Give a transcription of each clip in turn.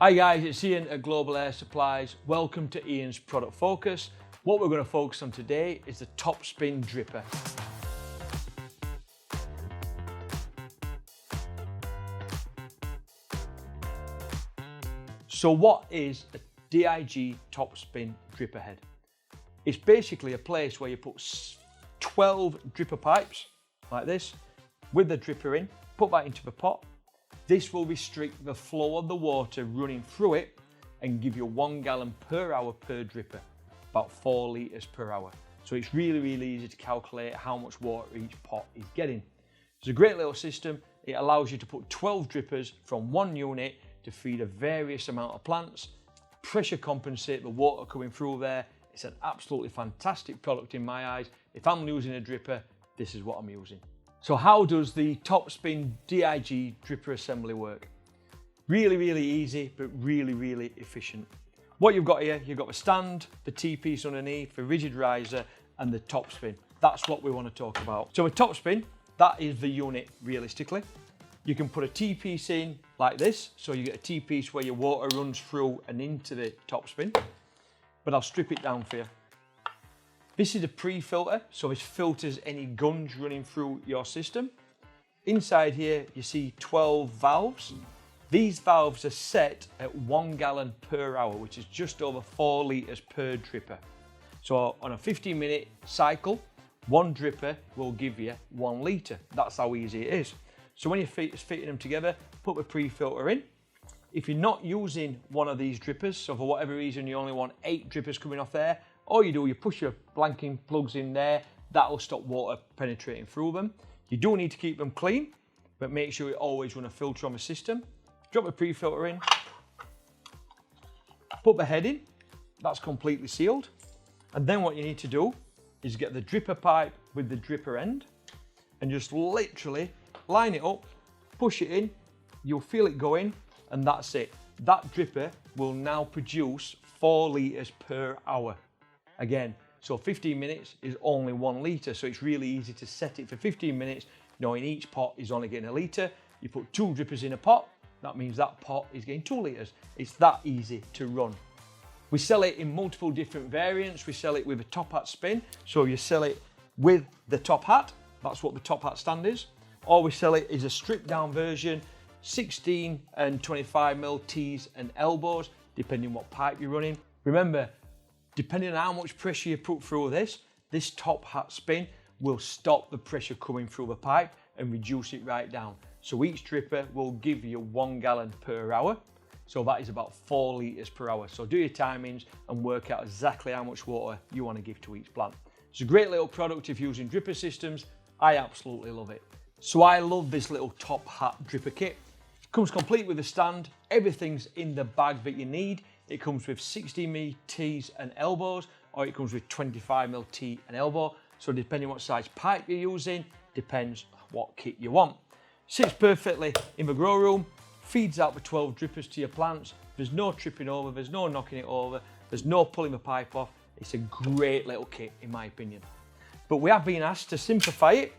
Hi guys, it's Ian at Global Air Supplies. Welcome to Ian's Product Focus. What we're going to focus on today is the T.O.P Spin Dripper. So what is a DIG T.O.P Spin Dripper head? It's basically a place where you put 12 dripper pipes like this with the dripper in, put that into the pot. This will restrict the flow of the water running through it and give you 1 gallon per hour per dripper, about 4 litres per hour. So it's really easy to calculate how much water each pot is getting. It's a great little system. It allows you to put 12 drippers from one unit to feed a various amount of plants, pressure compensate the water coming through there. It's an absolutely fantastic product in my eyes. If I'm using a dripper, this is what I'm using. So how does the T.O.P Spin DIG Dripper Assembly work? Really easy, but really efficient. What you've got here, you've got the stand, the T-piece underneath, the rigid riser, and the T.O.P Spin. That's what we want to talk about. So a T.O.P Spin, that is the unit realistically. You can put a T-piece in like this, so you get a T-piece where your water runs through and into the T.O.P Spin, but I'll strip it down for you. This is a pre-filter, so this filters any gunge running through your system. Inside here, you see 12 valves. These valves are set at 1 gallon per hour, which is just over 4 litres per dripper. So on a 15-minute cycle, one dripper will give you 1 litre. That's how easy it is. So when you're fitting them together, put the pre-filter in. If you're not using one of these drippers, so for whatever reason you only want 8 drippers coming off there, all you do, you push your blanking plugs in there, that'll stop water penetrating through them. You do need to keep them clean, but make sure you always run a filter on the system. Drop the pre-filter in, put the head in, that's completely sealed. And then what you need to do is get the dripper pipe with the dripper end and just literally line it up, push it in, you'll feel it going, and that's it. That dripper will now produce 4 litres per hour. Again, so 15 minutes is only 1 litre, so it's really easy to set it for 15 minutes, knowing each pot is only getting 1 litre. You put 2 drippers in a pot, that means that pot is getting 2 litres. It's that easy to run. We sell it in multiple different variants. We sell it with a top hat spin, so you sell it with the top hat, that's what the top hat stand is, or we sell it as a stripped down version, 16 and 25mm T's and elbows, depending what pipe you're running. Remember, depending on how much pressure you put through this top hat spin will stop the pressure coming through the pipe and reduce it right down. So each dripper will give you 1 gallon per hour. So that is about 4 litres per hour. So do your timings and work out exactly how much water you want to give to each plant. It's a great little product if you're using dripper systems. I absolutely love it. So I love this little top hat dripper kit. It comes complete with a stand. Everything's in the bag that you need. It comes with 16mm T's and elbows, or it comes with 25mm T and elbow. So depending what size pipe you're using, depends what kit you want. Sits perfectly in the grow room, feeds out the 12 drippers to your plants. There's no tripping over, there's no knocking it over, there's no pulling the pipe off. It's a great little kit in my opinion. But we have been asked to simplify it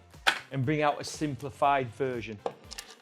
and bring out a simplified version.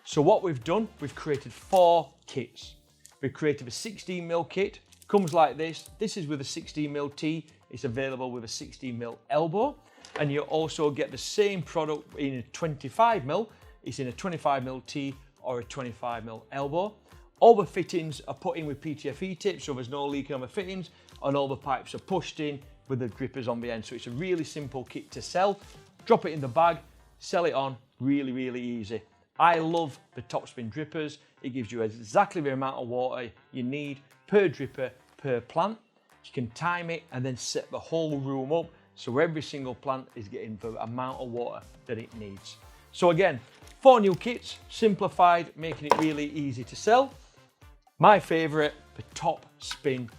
So what we've done, we've created 4 kits. We've created a 16mm kit, comes like this. This is with a 16mm T, it's available with a 16mm elbow. And you also get the same product in a 25mm, it's in a 25mm T or a 25mm elbow. All the fittings are put in with PTFE tips, so there's no leaking on the fittings, and all the pipes are pushed in with the drippers on the end. So it's a really simple kit to sell. Drop it in the bag, sell it on, really easy. I love the T.O.P Spin drippers. It gives you exactly the amount of water you need per dripper per plant. You can time it and then set the whole room up so every single plant is getting the amount of water that it needs. So again, 4 new kits, simplified, making it really easy to sell. My favourite, the T.O.P Spin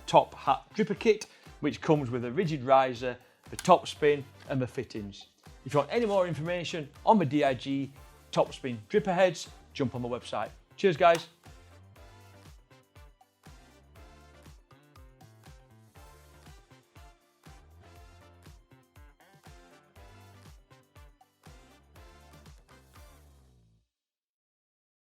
Top Hat Dripper Kit, which comes with a rigid riser, the T.O.P Spin and the fittings. If you want any more information on the DIG T.O.P Spin Dripper heads, jump on the website. Cheers guys.